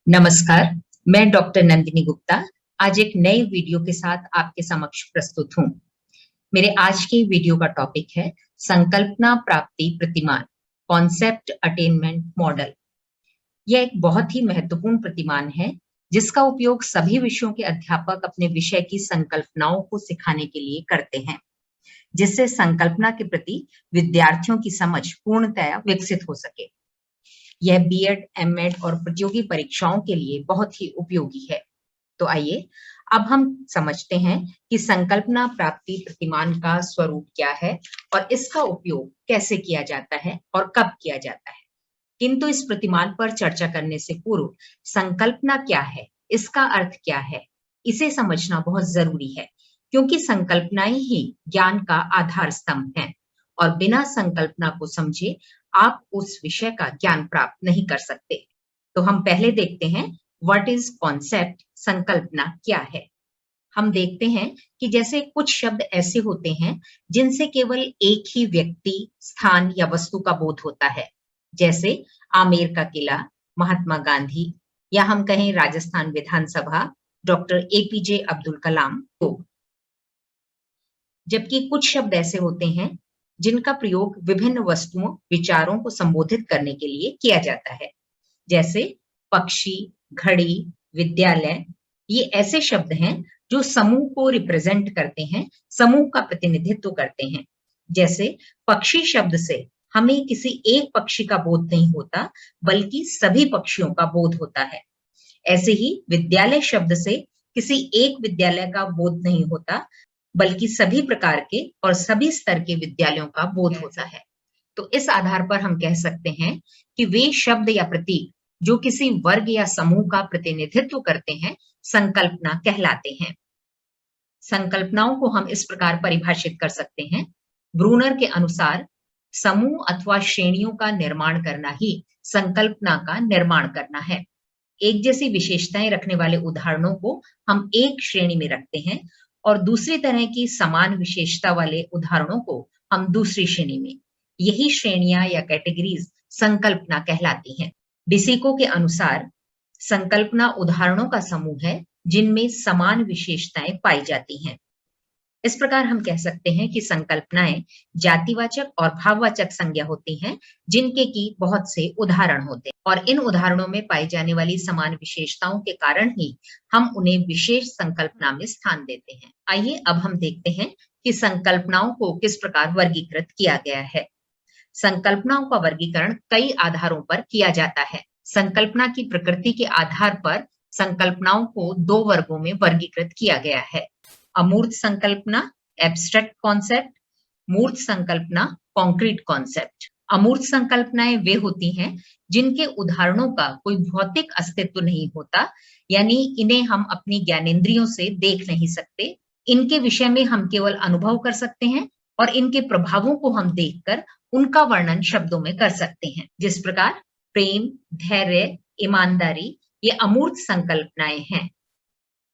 नमस्कार, मैं डॉक्टर नंदिनी गुप्ता आज एक नई वीडियो के साथ आपके समक्ष प्रस्तुत हूँ। मेरे आज के वीडियो का टॉपिक है संकल्पना प्राप्ति प्रतिमान, कॉन्सेप्ट अटेनमेंट मॉडल। यह एक बहुत ही महत्वपूर्ण प्रतिमान है जिसका उपयोग सभी विषयों के अध्यापक अपने विषय की संकल्पनाओं को सिखाने के लिए करते हैं, जिससे संकल्पना के प्रति विद्यार्थियों की समझ पूर्णतया विकसित हो सके। यह बीएड, एमएड और प्रतियोगी परीक्षाओं के लिए बहुत ही उपयोगी है। तो आइए अब हम समझते हैं कि संकल्पना प्राप्ति प्रतिमान का स्वरूप क्या है और इसका उपयोग कैसे किया जाता है और कब किया जाता है। किंतु इस प्रतिमान पर चर्चा करने से पूर्व संकल्पना क्या है, इसका अर्थ क्या है, इसे समझना बहुत जरूरी है, क्योंकि संकल्पनाएं ही ज्ञान का आधार स्तंभ हैं और बिना संकल्पना को समझे आप उस विषय का ज्ञान प्राप्त नहीं कर सकते। तो हम पहले देखते हैं व्हाट इज कॉन्सेप्ट, संकल्पना क्या है। हम देखते हैं कि जैसे कुछ शब्द ऐसे होते हैं जिनसे केवल एक ही व्यक्ति, स्थान या वस्तु का बोध होता है, जैसे आमेर का किला, महात्मा गांधी, या हम कहें राजस्थान विधानसभा, डॉक्टर एपीजे अब्दुल कलाम। तो जबकि कुछ शब्द ऐसे होते हैं जिनका प्रयोग विभिन्न वस्तुओं, विचारों को संबोधित करने के लिए किया जाता है, जैसे पक्षी, घड़ी, विद्यालय। ये ऐसे शब्द हैं जो समूह को रिप्रेजेंट करते हैं, समूह का प्रतिनिधित्व करते हैं। जैसे पक्षी शब्द से हमें किसी एक पक्षी का बोध नहीं होता, बल्कि सभी पक्षियों का बोध होता है। ऐसे ही विद्यालय शब्द से किसी एक विद्यालय का बोध नहीं होता, बल्कि सभी प्रकार के और सभी स्तर के विद्यालयों का बोध होता है। तो इस आधार पर हम कह सकते हैं कि वे शब्द या प्रतीक जो किसी वर्ग या समूह का प्रतिनिधित्व करते हैं, संकल्पना कहलाते हैं। संकल्पनाओं को हम इस प्रकार परिभाषित कर सकते हैं। ब्रूनर के अनुसार समूह अथवा श्रेणियों का निर्माण करना ही संकल्पना का निर्माण करना है। एक जैसी विशेषताएं रखने वाले उदाहरणों को हम एक श्रेणी में रखते हैं और दूसरी तरह की समान विशेषता वाले उदाहरणों को हम दूसरी श्रेणी में। यही श्रेणियां या कैटेगरीज संकल्पना कहलाती हैं। डिसिको के अनुसार संकल्पना उदाहरणों का समूह है जिनमें समान विशेषताएं पाई जाती हैं। इस प्रकार हम कह सकते हैं कि संकल्पनाएं जातिवाचक और भाववाचक संज्ञा होती हैं, जिनके की बहुत से उदाहरण होते हैं और इन उदाहरणों में पाई जाने वाली समान विशेषताओं के कारण ही हम उन्हें विशेष संकल्पना में स्थान देते हैं। आइए अब हम देखते हैं कि संकल्पनाओं को किस प्रकार वर्गीकृत किया गया है। संकल्पनाओं का वर्गीकरण कई आधारों पर किया जाता है। संकल्पना की प्रकृति के आधार पर संकल्पनाओं को दो वर्गों में वर्गीकृत किया गया है। अमूर्त संकल्पना, एब्स्ट्रैक्ट कॉन्सेप्ट, मूर्त संकल्पना, कॉन्क्रीट कॉन्सेप्ट। अमूर्त संकल्पनाएं वे होती हैं जिनके उदाहरणों का कोई भौतिक अस्तित्व नहीं होता, यानी इन्हें हम अपनी ज्ञानेंद्रियों से देख नहीं सकते। इनके विषय में हम केवल अनुभव कर सकते हैं और इनके प्रभावों को हम देखकर उनका वर्णन शब्दों में कर सकते हैं। जिस प्रकार प्रेम, धैर्य, ईमानदारी ये अमूर्त संकल्पनाएं हैं।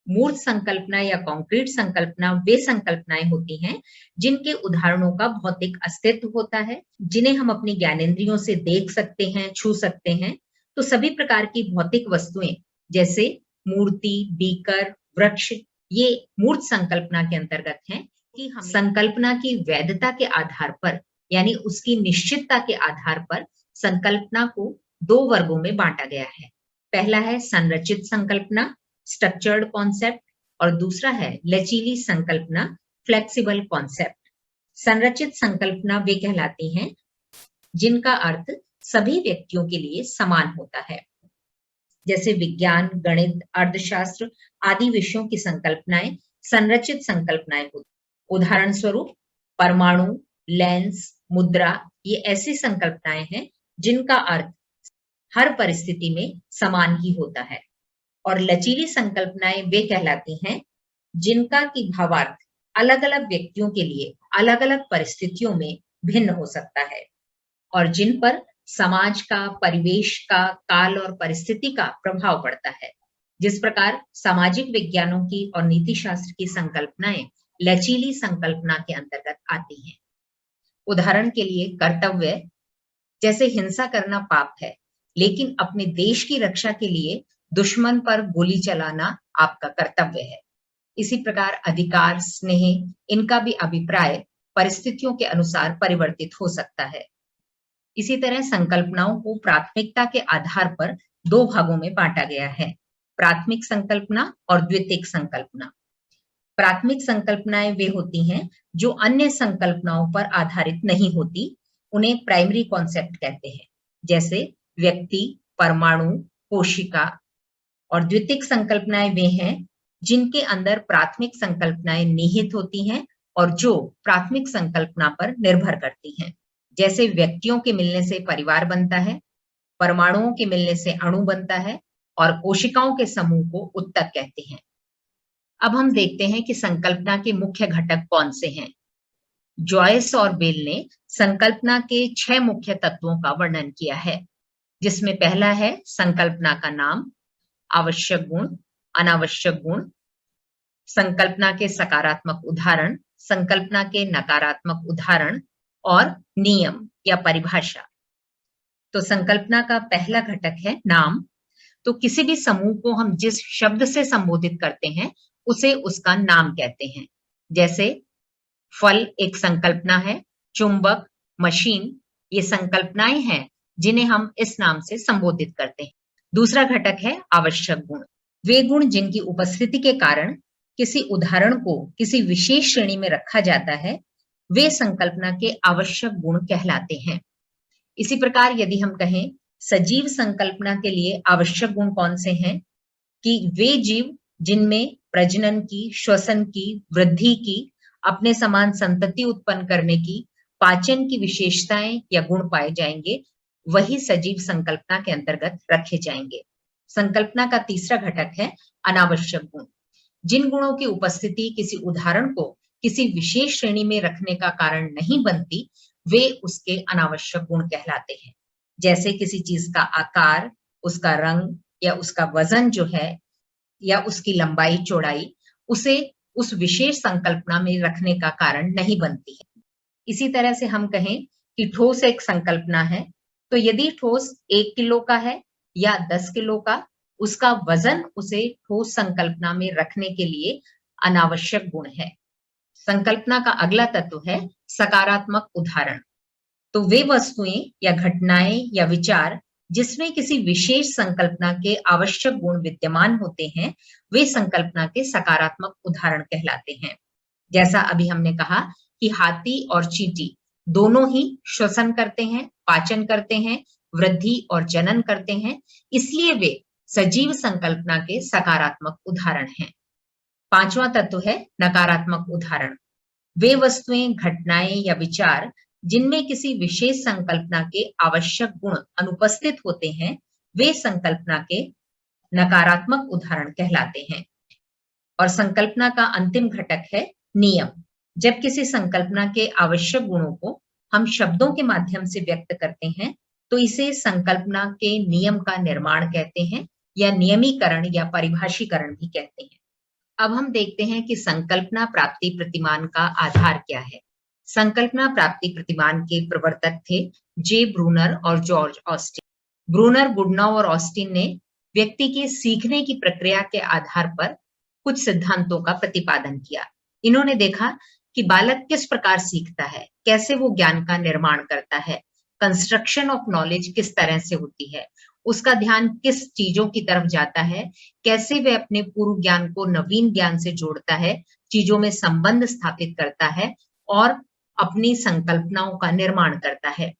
मूर्त संकल्पना या कॉन्क्रीट संकल्पना वे संकल्पनाएं होती हैं जिनके उदाहरणों का भौतिक अस्तित्व होता है, जिन्हें हम अपनी ज्ञानेंद्रियों से देख सकते हैं, छू सकते हैं। तो सभी प्रकार की भौतिक वस्तुएं जैसे मूर्ति, बीकर, वृक्ष, ये मूर्त संकल्पना के अंतर्गत हैं कि हम संकल्पना की वैधता के आधार पर, यानी उसकी निश्चितता के आधार पर संकल्पना को दो वर्गों में बांटा गया है। पहला है संरचित संकल्पना, स्ट्रक्चर्ड कॉन्सेप्ट, और दूसरा है लचीली संकल्पना, फ्लेक्सिबल कॉन्सेप्ट। संरचित संकल्पना वे कहलाती हैं जिनका अर्थ सभी व्यक्तियों के लिए समान होता है, जैसे विज्ञान, गणित, अर्थशास्त्र आदि विषयों की संकल्पनाएं संरचित संकल्पनाएं होती। उदाहरण स्वरूप परमाणु, लेंस, मुद्रा ये ऐसी संकल्पनाएं हैं जिनका अर्थ हर परिस्थिति में समान ही होता है। और लचीली संकल्पनाएं वे कहलाती हैं जिनका की भावार्थ अलग अलग व्यक्तियों के लिए अलग अलग परिस्थितियों में भिन्न हो सकता है और जिन पर समाज का, परिवेश का, काल और परिस्थिति का प्रभाव पड़ता है। जिस प्रकार सामाजिक विज्ञानों की और नीति शास्त्र की संकल्पनाएं लचीली संकल्पना के अंतर्गत आती हैं। उदाहरण के लिए कर्तव्य, जैसे हिंसा करना पाप है, लेकिन अपने देश की रक्षा के लिए दुश्मन पर गोली चलाना आपका कर्तव्य है। इसी प्रकार अधिकार, स्नेह, इनका भी अभिप्राय परिस्थितियों के अनुसार परिवर्तित हो सकता है। इसी तरह संकल्पनाओं को प्राथमिकता के आधार पर दो भागों में बांटा गया है, प्राथमिक संकल्पना और द्वितीयक संकल्पना। प्राथमिक संकल्पनाएं वे होती हैं जो अन्य संकल्पनाओं पर आधारित नहीं होती, उन्हें प्राइमरी कॉन्सेप्ट कहते हैं, जैसे व्यक्ति, परमाणु, कोशिका। और द्वितीयक संकल्पनाएं वे हैं जिनके अंदर प्राथमिक संकल्पनाएं निहित होती हैं और जो प्राथमिक संकल्पना पर निर्भर करती हैं, जैसे व्यक्तियों के मिलने से परिवार बनता है, परमाणुओं के मिलने से अणु बनता है और कोशिकाओं के समूह को ऊतक कहते हैं। अब हम देखते हैं कि संकल्पना के मुख्य घटक कौन से हैं। जॉयस और बेल ने संकल्पना के 6 मुख्य तत्वों का वर्णन किया है, जिसमें पहला है संकल्पना का नाम, आवश्यक गुण, अनावश्यक गुण, संकल्पना के सकारात्मक उदाहरण, संकल्पना के नकारात्मक उदाहरण और नियम या परिभाषा। तो संकल्पना का पहला घटक है नाम। तो किसी भी समूह को हम जिस शब्द से संबोधित करते हैं उसे उसका नाम कहते हैं। जैसे फल एक संकल्पना है, चुंबक, मशीन, ये संकल्पनाएं हैं जिन्हें हम इस नाम से संबोधित करते हैं। दूसरा घटक है आवश्यक गुण। वे गुण जिनकी उपस्थिति के कारण किसी उदाहरण को किसी विशेष श्रेणी में रखा जाता है, वे संकल्पना के आवश्यक गुण कहलाते हैं। इसी प्रकार यदि हम कहें सजीव संकल्पना के लिए आवश्यक गुण कौन से हैं, कि वे जीव जिनमें प्रजनन की, श्वसन की, वृद्धि की, अपने समान संतति उत्पन्न करने की, पाचन की विशेषताएं या गुण पाए जाएंगे, वही सजीव संकल्पना के अंतर्गत रखे जाएंगे। संकल्पना का तीसरा घटक है अनावश्यक गुण। जिन गुणों की उपस्थिति किसी उदाहरण को किसी विशेष श्रेणी में रखने का कारण नहीं बनती, वे उसके अनावश्यक गुण कहलाते हैं। जैसे किसी चीज का आकार, उसका रंग या उसका वजन जो है या उसकी लंबाई चौड़ाई, उसे उस विशेष संकल्पना में रखने का कारण नहीं बनती है। इसी तरह से हम कहें कि ठोस एक संकल्पना है, तो यदि ठोस 1 किलो का है या 10 किलो का, उसका वजन उसे ठोस संकल्पना में रखने के लिए अनावश्यक गुण है। संकल्पना का अगला तत्व है सकारात्मक उदाहरण। तो वे वस्तुएं या घटनाएं या विचार जिसमें किसी विशेष संकल्पना के आवश्यक गुण विद्यमान होते हैं, वे संकल्पना के सकारात्मक उदाहरण कहलाते हैं। जैसा अभी हमने कहा कि हाथी और चींटी दोनों ही श्वसन करते हैं, पाचन करते हैं, वृद्धि और जनन करते हैं, इसलिए वे सजीव संकल्पना के सकारात्मक उदाहरण हैं। पांचवा तत्व है नकारात्मक उदाहरण। वे वस्तुएं, घटनाएं या विचार जिनमें किसी विशेष संकल्पना के आवश्यक गुण अनुपस्थित होते हैं, वे संकल्पना के नकारात्मक उदाहरण कहलाते हैं। और संकल्पना का अंतिम घटक है नियम। जब किसी संकल्पना के आवश्यक गुणों को हम शब्दों के माध्यम से व्यक्त करते हैं, तो इसे संकल्पना के नियम का निर्माण कहते हैं या नियमीकरण या परिभाषीकरण भी कहते हैं। अब हम देखते हैं कि संकल्पना प्राप्ति प्रतिमान का आधार क्या है। संकल्पना प्राप्ति प्रतिमान के प्रवर्तक थे जे ब्रूनर और जॉर्ज ऑस्टिन। ब्रूनर, गुडनाउ और ऑस्टिन ने व्यक्ति के सीखने की प्रक्रिया के आधार पर कुछ सिद्धांतों का प्रतिपादन किया। इन्होंने देखा कि बालक किस प्रकार सीखता है, कैसे वो ज्ञान का निर्माण करता है, कंस्ट्रक्शन ऑफ नॉलेज किस तरह से होती है, उसका ध्यान किस चीजों की तरफ जाता है, कैसे वह अपने पूर्व ज्ञान को नवीन ज्ञान से जोड़ता है, चीजों में संबंध स्थापित करता है और अपनी संकल्पनाओं का निर्माण करता है।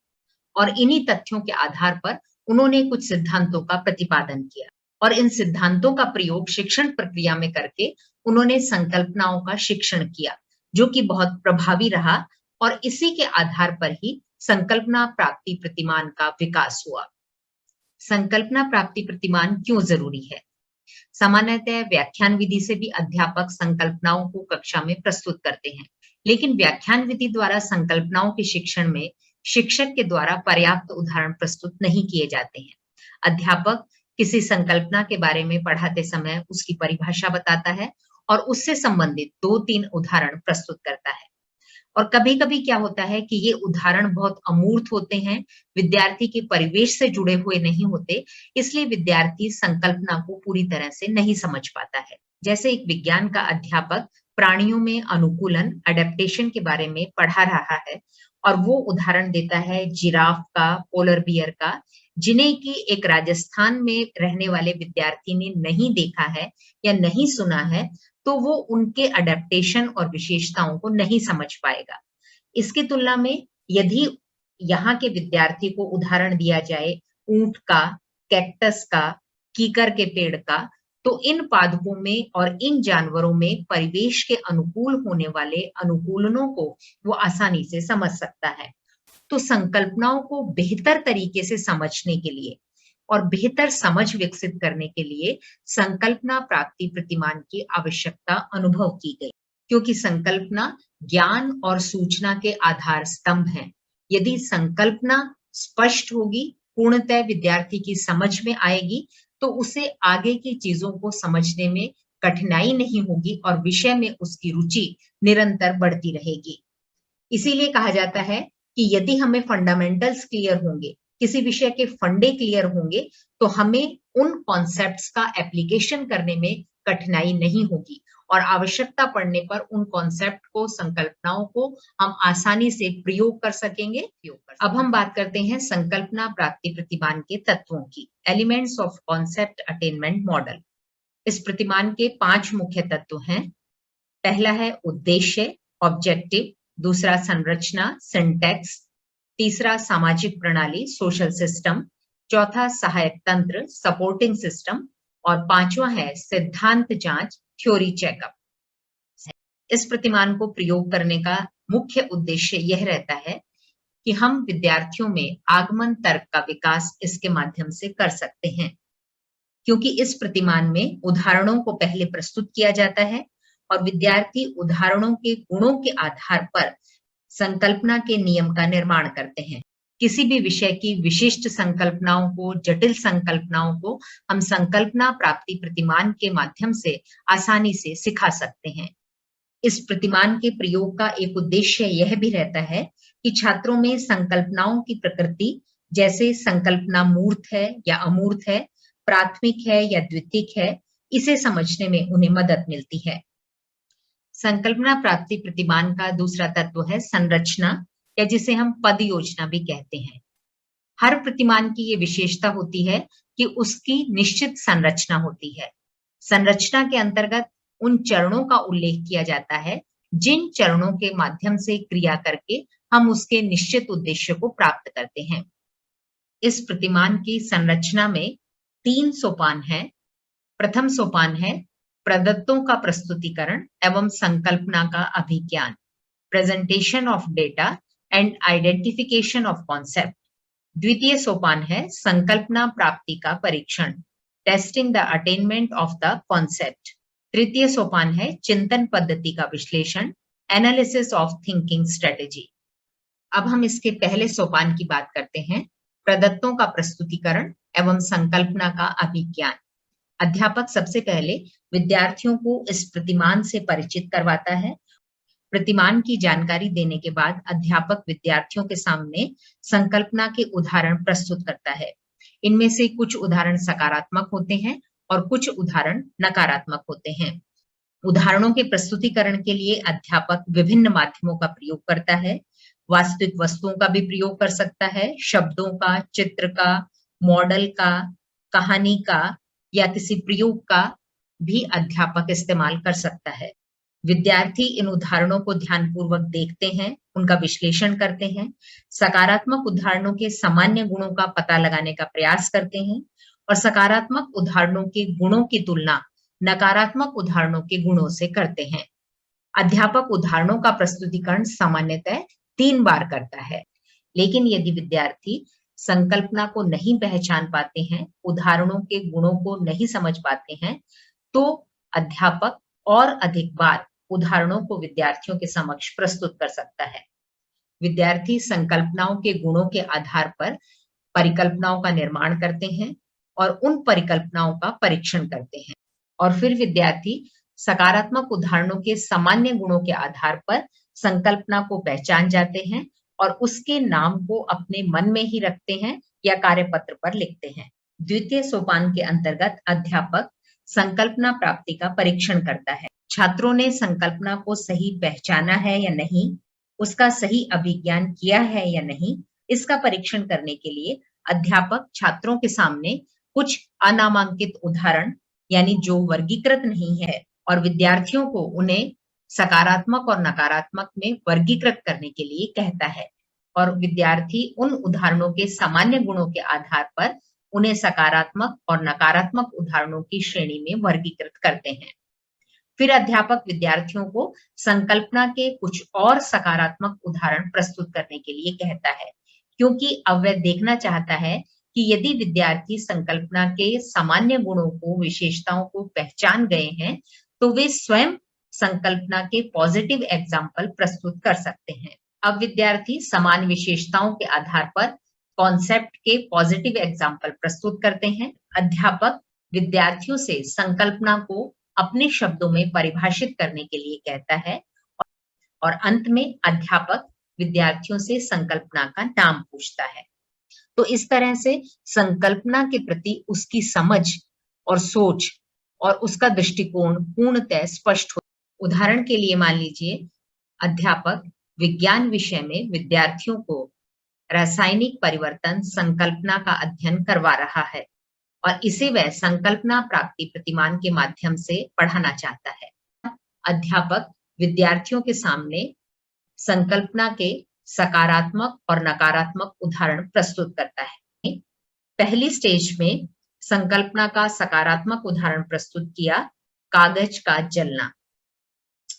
और इन्हीं तथ्यों के आधार पर उन्होंने कुछ सिद्धांतों का प्रतिपादन किया और इन सिद्धांतों का प्रयोग शिक्षण प्रक्रिया में करके उन्होंने संकल्पनाओं का शिक्षण किया, जो कि बहुत प्रभावी रहा और इसी के आधार पर ही संकल्पना प्राप्ति प्रतिमान का विकास हुआ। संकल्पना प्राप्ति प्रतिमान क्यों जरूरी है? सामान्यतः व्याख्यान विधि से भी अध्यापक संकल्पनाओं को कक्षा में प्रस्तुत करते हैं, लेकिन व्याख्यान विधि द्वारा संकल्पनाओं के शिक्षण में शिक्षक के द्वारा पर्याप्त उदाहरण प्रस्तुत नहीं किए जाते हैं। अध्यापक किसी संकल्पना के बारे में पढ़ाते समय उसकी परिभाषा बताता है और उससे संबंधित 2-3 उदाहरण प्रस्तुत करता है और कभी-कभी क्या होता है कि ये उदाहरण बहुत अमूर्त होते हैं, विद्यार्थी के परिवेश से जुड़े हुए नहीं होते, इसलिए विद्यार्थी संकल्पना को पूरी तरह से नहीं समझ पाता है। जैसे एक विज्ञान का अध्यापक प्राणियों में अनुकूलन, एडेप्टेशन के बारे में पढ़ा रहा है और वो उदाहरण देता है जिराफ का, पोलर बियर का, जिन्हें कि एक राजस्थान में रहने वाले विद्यार्थी ने नहीं देखा है या नहीं सुना है, तो वो उनके एडेप्टेशन और विशेषताओं को नहीं समझ पाएगा। इसकी तुलना में यदि यहाँ के विद्यार्थी को उदाहरण दिया जाए ऊंट का, कैक्टस का, कीकर के पेड़ का, तो इन पादपों में और इन जानवरों में परिवेश के अनुकूल होने वाले अनुकूलनों को वो आसानी से समझ सकता है। तो संकल्पनाओं को बेहतर तरीके से समझने के लिए और बेहतर समझ विकसित करने के लिए संकल्पना प्राप्ति प्रतिमान की आवश्यकता अनुभव की गई, क्योंकि संकल्पना ज्ञान और सूचना के आधार स्तंभ हैं। यदि संकल्पना स्पष्ट होगी, पूर्णतः विद्यार्थी की समझ में आएगी, तो उसे आगे की चीजों को समझने में कठिनाई नहीं होगी और विषय में उसकी रुचि निरंतर बढ़ती रहेगी। इसीलिए कहा जाता है कि यदि हमें फंडामेंटल्स क्लियर होंगे, किसी विषय के फंडे क्लियर होंगे, तो हमें उन कॉन्सेप्ट्स का एप्लीकेशन करने में कठिनाई नहीं होगी और आवश्यकता पड़ने पर उन कॉन्सेप्ट को, संकल्पनाओं को हम आसानी से प्रयोग कर सकेंगे। अब हम बात करते हैं संकल्पना प्राप्ति प्रतिमान के तत्वों की, elements of concept attainment model. इस प्रतिमान के 5 मुख्य तत्व हैं। पहला है उद्देश्य, ऑब्जेक्टिव, दूसरा संरचना, सिंटैक्स, तीसरा सामाजिक प्रणाली, सोशल सिस्टम, चौथा सहायक तंत्र, सपोर्टिंग सिस्टम और पांचवा है सिद्धांत जांच, थ्योरी चेकअप। इस प्रतिमान को प्रयोग करने का मुख्य उद्देश्य यह रहता है कि हम विद्यार्थियों में आगमन तर्क का विकास इसके माध्यम से कर सकते हैं, क्योंकि इस प्रतिमान में उदाहरणों को पहले प्रस्तुत किया जाता है और विद्यार्थी उदाहरणों के गुणों के आधार पर संकल्पना के नियम का निर्माण करते हैं। किसी भी विषय की विशिष्ट संकल्पनाओं को, जटिल संकल्पनाओं को हम संकल्पना प्राप्ति प्रतिमान के माध्यम से आसानी से सिखा सकते हैं। इस प्रतिमान के प्रयोग का एक उद्देश्य यह भी रहता है कि छात्रों में संकल्पनाओं की प्रकृति, जैसे संकल्पना मूर्त है या अमूर्त है, प्राथमिक है या द्वितीयक है, इसे समझने में उन्हें मदद मिलती है। संकल्पना प्राप्ति प्रतिमान का दूसरा तत्व है संरचना, या जिसे हम पद योजना भी कहते हैं। हर प्रतिमान की ये विशेषता होती है कि उसकी निश्चित संरचना होती है। संरचना के अंतर्गत उन चरणों का उल्लेख किया जाता है जिन चरणों के माध्यम से क्रिया करके हम उसके निश्चित उद्देश्य को प्राप्त करते हैं। इस प्रतिमान की संरचना में 3 सोपान है। प्रथम सोपान है प्रदत्तों का प्रस्तुतिकरण एवं संकल्पना का अभिज्ञान, presentation of data and identification of concept. द्वितीय सोपान है संकल्पना प्राप्ति का परीक्षण, testing the attainment of the concept. तृतीय सोपान है चिंतन पद्धति का विश्लेषण, एनालिसिस ऑफ थिंकिंग स्ट्रेटेजी। अब हम इसके पहले सोपान की बात करते हैं, प्रदत्तों का प्रस्तुतिकरण एवं संकल्पना का अभिज्ञान। अध्यापक सबसे पहले विद्यार्थियों को इस प्रतिमान से परिचित करवाता है। प्रतिमान की जानकारी देने के बाद अध्यापक विद्यार्थियों के सामने संकल्पना के उदाहरण प्रस्तुत करता है। इनमें से कुछ उदाहरण सकारात्मक होते हैं और कुछ उदाहरण नकारात्मक होते हैं। उदाहरणों के प्रस्तुतिकरण के लिए अध्यापक विभिन्न माध्यमों का प्रयोग करता है। वास्तविक वस्तुओं का भी प्रयोग कर सकता है, शब्दों का, चित्र का, मॉडल का, कहानी का या किसी प्रयोग का भी अध्यापक इस्तेमाल कर सकता है। विद्यार्थी इन उदाहरणों को ध्यानपूर्वक देखते हैं, उनका विश्लेषण करते हैं, सकारात्मक उदाहरणों के सामान्य गुणों का पता लगाने का प्रयास करते हैं और सकारात्मक उदाहरणों के गुणों की तुलना नकारात्मक उदाहरणों के गुणों से करते हैं। अध्यापक उदाहरणों का प्रस्तुतिकरण सामान्यतः 3 बार करता है, लेकिन यदि विद्यार्थी संकल्पना को नहीं पहचान पाते हैं, उदाहरणों के गुणों को नहीं समझ पाते हैं, तो अध्यापक और अधिक बार उदाहरणों को विद्यार्थियों के समक्ष प्रस्तुत कर सकता है। विद्यार्थी संकल्पनाओं के गुणों के आधार पर परिकल्पनाओं का निर्माण करते हैं और उन परिकल्पनाओं का परीक्षण करते हैं और फिर विद्यार्थी सकारात्मक उदाहरणों के सामान्य गुणों के आधार पर संकल्पना को पहचान जाते हैं और उसके नाम को अपने मन में ही रखते हैं या कार्यपत्र पर लिखते हैं। द्वितीय सोपान के अंतर्गत अध्यापक संकल्पना प्राप्ति का परीक्षण करता है। छात्रों ने संकल्पना को सही पहचाना है या नहीं, उसका सही अभिज्ञान किया है या नहीं, इसका परीक्षण करने के लिए अध्यापक छात्रों के सामने कुछ अनामांकित उदाहरण यानी जो वर्गीकृत नहीं है और विद्यार्थियों को उन्हें सकारात्मक और नकारात्मक में वर्गीकृत करने के लिए कहता है और विद्यार्थी उन उदाहरणों के सामान्य गुणों के आधार पर उन्हें सकारात्मक और नकारात्मक उदाहरणों की श्रेणी में वर्गीकृत करते हैं। फिर अध्यापक विद्यार्थियों को संकल्पना के कुछ और सकारात्मक उदाहरण प्रस्तुत करने के लिए कहता है, क्योंकि अब वह देखना चाहता है कि यदि विद्यार्थी संकल्पना के सामान्य गुणों को, विशेषताओं को पहचान गए हैं, तो वे स्वयं संकल्पना के पॉजिटिव एग्जाम्पल प्रस्तुत कर सकते हैं। अब विद्यार्थी समान विशेषताओं के आधार पर कॉन्सेप्ट के पॉजिटिव एग्जाम्पल प्रस्तुत करते हैं। अध्यापक विद्यार्थियों से संकल्पना को अपने शब्दों में परिभाषित करने के लिए कहता है और अंत में अध्यापक विद्यार्थियों से संकल्पना का नाम पूछता है। तो इस तरह से संकल्पना के प्रति उसकी समझ और सोच और उसका दृष्टिकोण पूर्णतः स्पष्ट हो। उदाहरण के लिए मान लीजिए अध्यापक विज्ञान विषय में विद्यार्थियों को रासायनिक परिवर्तन संकल्पना का अध्ययन करवा रहा है और इसे वह संकल्पना प्राप्ति प्रतिमान के माध्यम से पढ़ाना चाहता है। अध्यापक विद्यार्थियों के सामने संकल्पना के सकारात्मक और नकारात्मक उदाहरण प्रस्तुत करता है। पहली स्टेज में संकल्पना का सकारात्मक उदाहरण प्रस्तुत किया, कागज का जलना,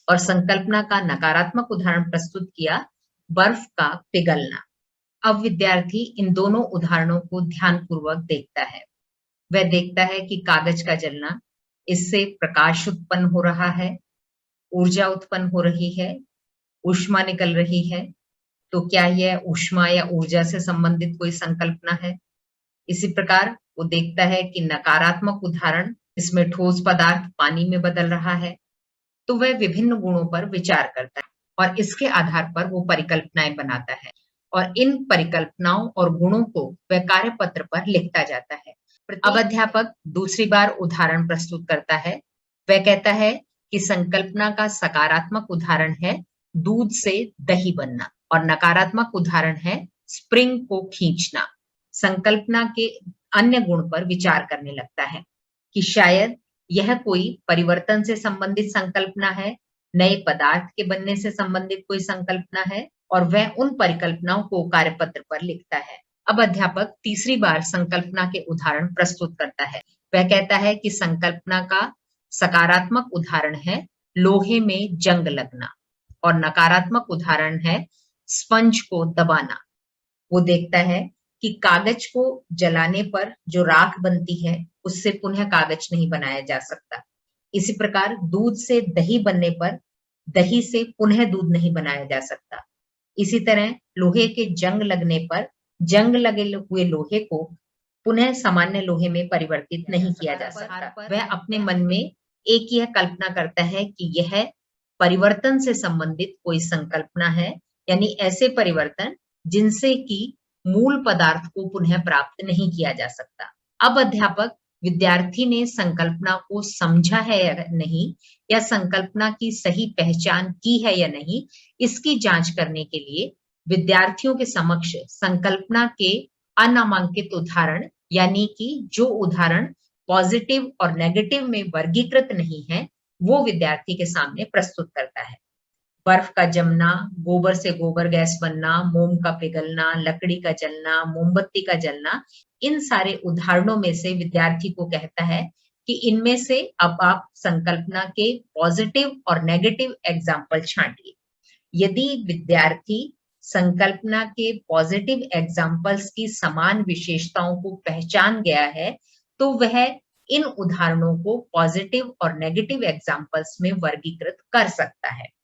और संकल्पना का नकारात्मक उदाहरण प्रस्तुत किया, बर्फ का पिघलना। अब विद्यार्थी इन दोनों उदाहरणों को ध्यानपूर्वक देखता है। वह देखता है कि कागज का जलना, इससे प्रकाश उत्पन्न हो रहा है, ऊर्जा उत्पन्न हो रही है, ऊष्मा निकल रही है। तो क्या यह ऊष्मा या ऊर्जा से संबंधित कोई संकल्पना है? इसी प्रकार वो देखता है कि नकारात्मक उदाहरण, इसमें ठोस पदार्थ पानी में बदल रहा है। तो वह विभिन्न गुणों पर विचार करता है और इसके आधार पर वो परिकल्पनाएं बनाता है और इन परिकल्पनाओं और गुणों को वह कार्यपत्र पर लिखता जाता है। अब अध्यापक दूसरी बार उदाहरण प्रस्तुत करता है। वह कहता है कि संकल्पना का सकारात्मक उदाहरण है दूध से दही बनना और नकारात्मक उदाहरण है स्प्रिंग को खींचना। संकल्पना के अन्य गुण पर विचार करने लगता है कि शायद यह कोई परिवर्तन से संबंधित संकल्पना है, नए पदार्थ के बनने से संबंधित कोई संकल्पना है, और वह उन परिकल्पनाओं को कार्यपत्र पर लिखता है। अब अध्यापक तीसरी बार संकल्पना के उदाहरण प्रस्तुत करता है। वह कहता है कि संकल्पना का सकारात्मक उदाहरण है लोहे में जंग लगना और नकारात्मक उदाहरण है स्पंज को दबाना। वो देखता है कि कागज को जलाने पर जो राख बनती है उससे पुनः कागज नहीं बनाया जा सकता। इसी प्रकार दूध से दही बनने पर दही से पुनः दूध नहीं बनाया जा सकता। इसी तरह लोहे के जंग लगने पर जंग लगे हुए लोहे को पुनः सामान्य लोहे में परिवर्तित नहीं किया जा सकता। वह अपने मन में एक यह कल्पना करता है कि यह परिवर्तन से संबंधित कोई संकल्पना है, यानी ऐसे परिवर्तन जिनसे कि मूल पदार्थ को पुनः प्राप्त नहीं किया जा सकता। अब अध्यापक विद्यार्थी ने संकल्पना को समझा है या नहीं, या संकल्पना की सही पहचान की है या नहीं, इसकी जांच करने के लिए विद्यार्थियों के समक्ष संकल्पना के अनामांकित उदाहरण, यानी कि जो उदाहरण पॉजिटिव और नेगेटिव में वर्गीकृत नहीं है, वो विद्यार्थी के सामने प्रस्तुत करता है। बर्फ का जमना, गोबर से गोबर गैस बनना, मोम का पिघलना, लकड़ी का जलना, मोमबत्ती का जलना, इन सारे उदाहरणों में से विद्यार्थी को कहता है कि इनमें से अब आप संकल्पना के पॉजिटिव और नेगेटिव एग्जाम्पल छांटिए। यदि विद्यार्थी संकल्पना के पॉजिटिव एग्जाम्पल्स की समान विशेषताओं को पहचान गया है, तो वह इन उदाहरणों को पॉजिटिव और नेगेटिव एग्जाम्पल्स में वर्गीकृत कर सकता है।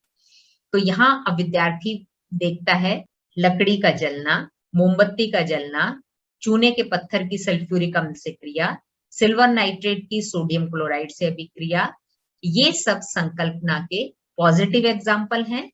तो यहाँ अब विद्यार्थी देखता है लकड़ी का जलना, मोमबत्ती का जलना, चूने के पत्थर की सल्फ्यूरिक अम्ल से क्रिया, सिल्वर नाइट्रेट की सोडियम क्लोराइड से अभिक्रिया, ये सब संकल्पना के पॉजिटिव एग्जाम्पल हैं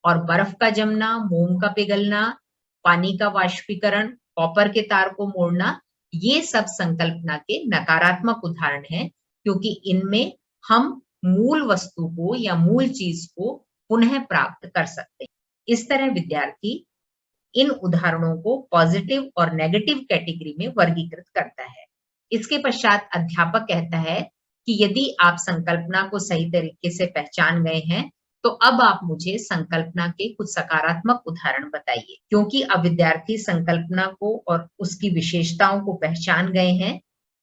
और बर्फ का जमना, मोम का पिघलना, पानी का वाष्पीकरण, कॉपर के तार को मोड़ना, ये सब संकल्पना के नकारात्मक उदाहरण हैं, क्योंकि इनमें हम मूल वस्तु को या मूल चीज को पुनः प्राप्त कर सकते हैं। इस तरह विद्यार्थी इन उदाहरणों को पॉजिटिव और नेगेटिव कैटेगरी में वर्गीकृत करता है। इसके पश्चात अध्यापक कहता है कि यदि आप संकल्पना को सही तरीके से पहचान गए हैं, तो अब आप मुझे संकल्पना के कुछ सकारात्मक उदाहरण बताइए। क्योंकि अब विद्यार्थी संकल्पना को और उसकी विशेषताओं को पहचान गए हैं,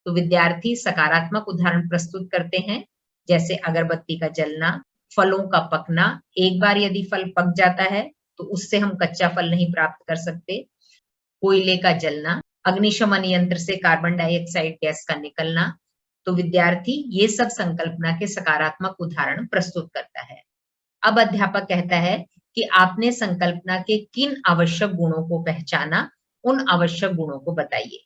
तो विद्यार्थी सकारात्मक उदाहरण प्रस्तुत करते हैं, जैसे अगरबत्ती का जलना, फलों का पकना। एक बार यदि फल पक जाता है तो उससे हम कच्चा फल नहीं प्राप्त कर सकते। कोयले का जलना, अग्निशमन यंत्र से कार्बन डाइऑक्साइड गैस का निकलना। तो विद्यार्थी ये सब संकल्पना के सकारात्मक उदाहरण प्रस्तुत करता है। अब अध्यापक कहता है कि आपने संकल्पना के किन आवश्यक गुणों को पहचाना, उन आवश्यक गुणों को बताइए।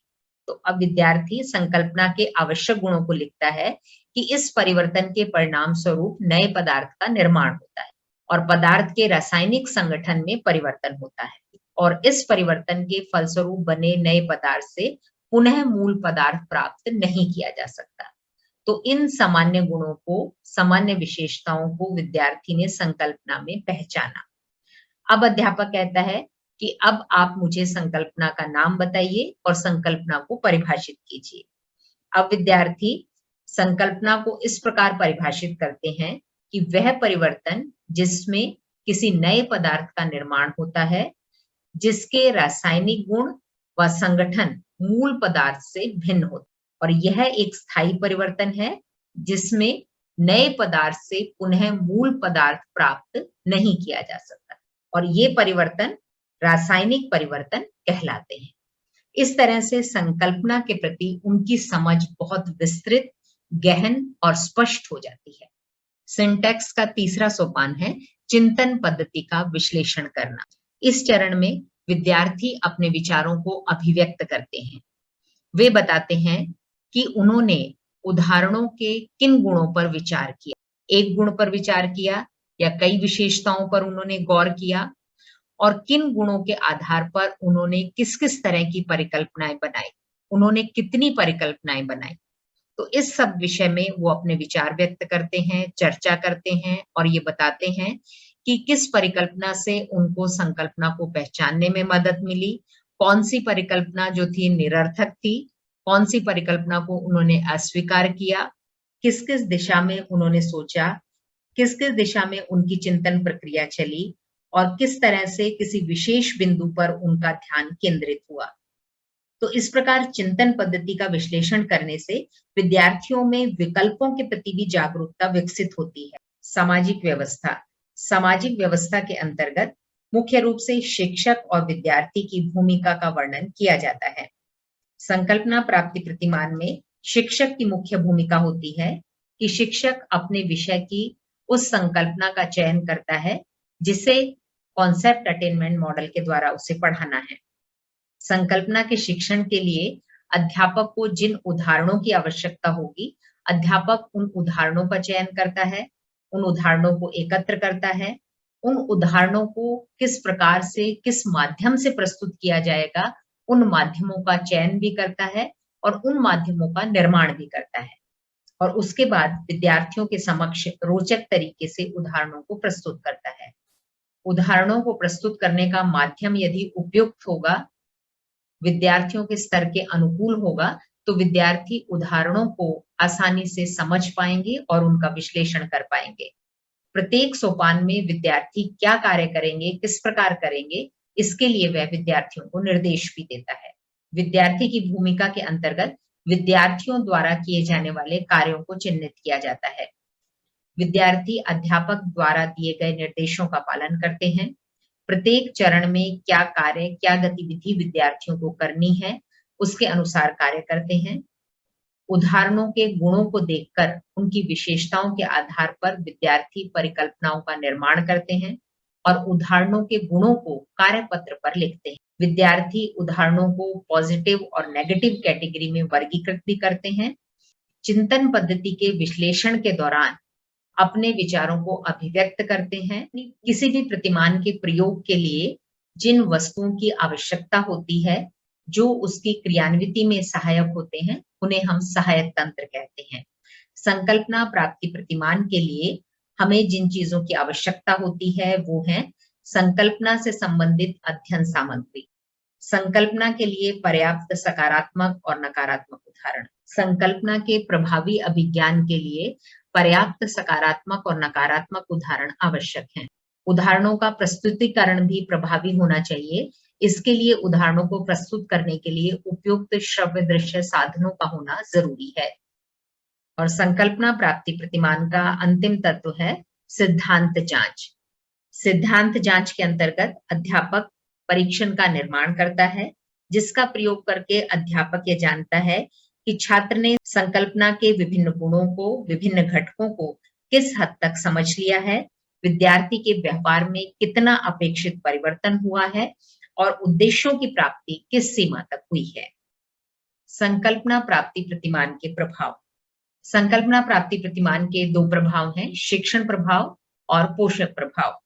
तो अब विद्यार्थी संकल्पना के आवश्यक गुणों को लिखता है कि इस परिवर्तन के परिणाम स्वरूप नए पदार्थ का निर्माण होता है और पदार्थ के रासायनिक संगठन में परिवर्तन होता है, और इस परिवर्तन के फलस्वरूप बने नए पदार्थ से पुनः मूल पदार्थ प्राप्त नहीं किया जा सकता। तो इन सामान्य गुणों को, सामान्य विशेषताओं को विद्यार्थी ने संकल्पना में पहचाना। अब अध्यापक कहता है कि अब आप मुझे संकल्पना का नाम बताइए और संकल्पना को परिभाषित कीजिए। अब विद्यार्थी संकल्पना को इस प्रकार परिभाषित करते हैं कि वह परिवर्तन जिसमें किसी नए पदार्थ का निर्माण होता है, जिसके रासायनिक गुण व संगठन मूल पदार्थ से भिन्न होते, और यह एक स्थायी परिवर्तन है जिसमें नए पदार्थ से पुनः मूल पदार्थ प्राप्त नहीं किया जा सकता, और ये परिवर्तन रासायनिक परिवर्तन कहलाते हैं। इस तरह से संकल्पना के प्रति उनकी समझ बहुत विस्तृत, गहन और स्पष्ट हो जाती है। सिंटैक्स का तीसरा सोपान है चिंतन पद्धति का विश्लेषण करना। इस चरण में विद्यार्थी अपने विचारों को अभिव्यक्त करते हैं। वे बताते हैं कि उन्होंने उदाहरणों के किन गुणों पर विचार किया, एक गुण पर विचार किया या कई विशेषताओं पर उन्होंने गौर किया, और किन गुणों के आधार पर उन्होंने किस किस तरह की परिकल्पनाएं बनाई, उन्होंने कितनी परिकल्पनाएं बनाई। तो इस सब विषय में वो अपने विचार व्यक्त करते हैं, चर्चा करते हैं और ये बताते हैं कि किस परिकल्पना से उनको संकल्पना को पहचानने में मदद मिली, कौन सी परिकल्पना जो थी निरर्थक थी, कौन सी परिकल्पना को उन्होंने अस्वीकार किया, किस किस दिशा में उन्होंने सोचा, किस किस दिशा में उनकी चिंतन प्रक्रिया चली, और किस तरह से किसी विशेष बिंदु पर उनका ध्यान केंद्रित हुआ। तो इस प्रकार चिंतन पद्धति का विश्लेषण करने से विद्यार्थियों में विकल्पों के प्रति भी जागरूकता विकसित होती है। सामाजिक व्यवस्था, सामाजिक व्यवस्था के अंतर्गत मुख्य रूप से शिक्षक और विद्यार्थी की भूमिका का वर्णन किया जाता है। संकल्पना प्राप्ति प्रतिमान में शिक्षक की मुख्य भूमिका होती है कि शिक्षक अपने विषय की उस संकल्पना का चयन करता है जिसे कॉन्सेप्ट अटेनमेंट मॉडल के द्वारा उसे पढ़ाना है। संकल्पना के शिक्षण के लिए अध्यापक को जिन उदाहरणों की आवश्यकता होगी, अध्यापक उन उदाहरणों का चयन करता है, उन उदाहरणों को एकत्र करता है, उन उदाहरणों को किस प्रकार से, किस माध्यम से प्रस्तुत किया जाएगा, उन माध्यमों का चयन भी करता है और उन माध्यमों का निर्माण भी करता है, और उसके बाद विद्यार्थियों के समक्ष रोचक तरीके से उदाहरणों को प्रस्तुत करता है। उदाहरणों को प्रस्तुत करने का माध्यम यदि उपयुक्त होगा, विद्यार्थियों के स्तर के अनुकूल होगा, तो विद्यार्थी उदाहरणों को आसानी से समझ पाएंगे और उनका विश्लेषण कर पाएंगे। प्रत्येक सोपान में विद्यार्थी क्या कार्य करेंगे, किस प्रकार करेंगे, इसके लिए वह विद्यार्थियों को निर्देश भी देता है। विद्यार्थी की भूमिका के अंतर्गत विद्यार्थियों द्वारा किए जाने वाले कार्यों को चिन्हित किया जाता है। विद्यार्थी अध्यापक द्वारा दिए गए निर्देशों का पालन करते हैं। प्रत्येक चरण में क्या कार्य, क्या गतिविधि विद्यार्थियों को करनी है, उसके अनुसार कार्य करते हैं। उदाहरणों के गुणों को देखकर उनकी विशेषताओं के आधार पर विद्यार्थी परिकल्पनाओं का निर्माण करते हैं और उदाहरणों के गुणों को कार्यपत्र पर लिखते हैं। विद्यार्थी उदाहरणों को पॉजिटिव और नेगेटिव कैटेगरी में वर्गीकृत भी करते हैं। चिंतन पद्धति के विश्लेषण के दौरान अपने विचारों को अभिव्यक्त करते हैं। किसी भी प्रतिमान के प्रयोग के लिए जिन वस्तुओं की आवश्यकता होती है, जो उसकी क्रियान्विति में सहायक होते हैं, उन्हें हम सहायक तंत्र कहते हैं। संकल्पना प्राप्ति प्रतिमान के लिए हमें जिन चीजों की आवश्यकता होती है, वो है संकल्पना से संबंधित अध्ययन सामग्री, संकल्पना के लिए पर्याप्त सकारात्मक और नकारात्मक उदाहरण, संकल्पना के प्रभावी अभिज्ञान के लिए पर्याप्त सकारात्मक और नकारात्मक उदाहरण आवश्यक हैं। उदाहरणों का प्रस्तुतिकरण भी प्रभावी होना चाहिए। इसके लिए उदाहरणों को प्रस्तुत करने के लिए उपयुक्त श्रव्य दृश्य साधनों का होना जरूरी है। और संकल्पना प्राप्ति प्रतिमान का अंतिम तत्व है सिद्धांत जांच। सिद्धांत जांच के अंतर्गत अध्यापक परीक्षण का निर्माण करता है, जिसका प्रयोग करके अध्यापक ये जानता है कि छात्र ने संकल्पना के विभिन्न गुणों को, विभिन्न घटकों को किस हद तक समझ लिया है, विद्यार्थी के व्यवहार में कितना अपेक्षित परिवर्तन हुआ है और उद्देश्यों की प्राप्ति किस सीमा तक हुई है। संकल्पना प्राप्ति प्रतिमान के प्रभाव। संकल्पना प्राप्ति प्रतिमान के दो प्रभाव हैं, शिक्षण प्रभाव और पोषक प्रभाव।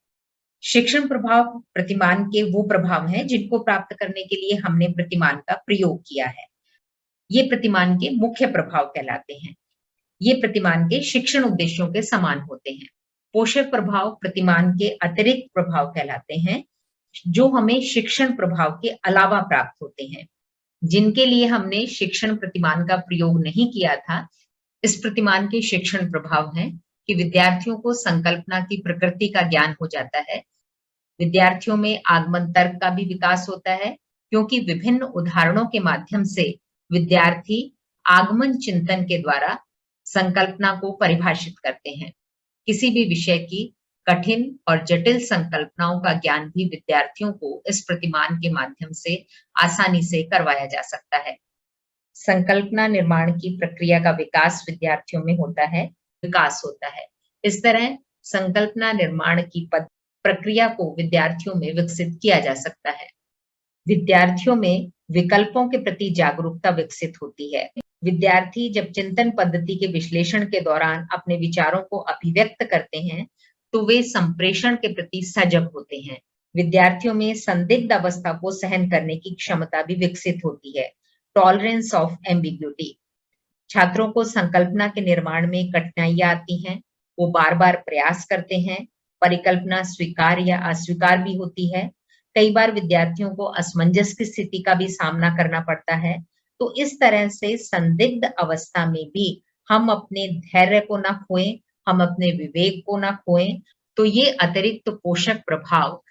शिक्षण प्रभाव प्रतिमान के वो प्रभाव हैं जिनको प्राप्त करने के लिए हमने प्रतिमान का प्रयोग किया है। ये प्रतिमान के मुख्य प्रभाव कहलाते हैं। ये प्रतिमान के शिक्षण उद्देश्यों के समान होते हैं। पोषक प्रभाव प्रतिमान के अतिरिक्त प्रभाव कहलाते हैं, जो हमें शिक्षण प्रभाव के अलावा प्राप्त होते हैं। जिनके लिए हमने शिक्षण प्रतिमान का प्रयोग नहीं किया था, इस प्रतिमान के शिक्षण प्रभाव हैं कि विद्यार्थियों को संकल्पना की प्रकृति का ज्ञान हो जाता है। विद्यार्थियों में आगमन तर्क का भी विकास होता है, क्योंकि विभिन्न उदाहरणों के माध्यम से विद्यार्थी आगमन चिंतन के द्वारा संकल्पना को परिभाषित करते हैं। किसी भी विषय की कठिन और जटिल संकल्पनाओं का ज्ञान भी विद्यार्थियों को इस प्रतिमान के माध्यम से आसानी से करवाया जा सकता है। संकल्पना निर्माण की प्रक्रिया का विकास विद्यार्थियों में होता है, विकास होता है। इस तरह संकल्पना निर्माण की प्रक्रिया को विद्यार्थियों में विकसित किया जा सकता है। विद्यार्थियों में विकल्पों के प्रति जागरूकता विकसित होती है। विद्यार्थी जब चिंतन पद्धति के विश्लेषण के दौरान अपने विचारों को अभिव्यक्त करते हैं, तो वे संप्रेषण के प्रति सजग होते हैं। विद्यार्थियों में संदिग्ध अवस्था को सहन करने की क्षमता भी विकसित होती है, टॉलरेंस ऑफ एम्बिग्यूटी। छात्रों को संकल्पना के निर्माण में कठिनाइयां आती हैं, वो बार-बार प्रयास करते हैं, परिकल्पना स्वीकार या अस्वीकार भी होती है। कई बार विद्यार्थियों को असमंजस की स्थिति का भी सामना करना पड़ता है। तो इस तरह से संदिग्ध अवस्था में भी हम अपने धैर्य को ना खोएं, हम अपने विवेक को ना खोएं। तो ये अतिरिक्त पोषक प्रभाव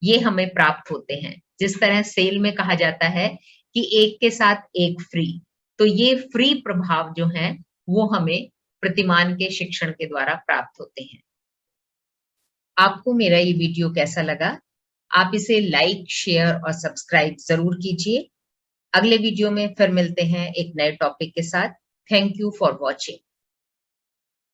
ये हमें प्राप्त होते हैं। जिस तरह सेल में कहा जाता है कि एक के साथ एक फ्री, तो ये फ्री प्रभाव जो हैं वो हमें प्रतिमान के शिक्षण के द्वारा प्राप्त होते हैं। आपको मेरा ये वीडियो कैसा लगा? आप इसे लाइक, शेयर और सब्सक्राइब जरूर कीजिए। अगले वीडियो में फिर मिलते हैं एक नए टॉपिक के साथ। Thank you for watching.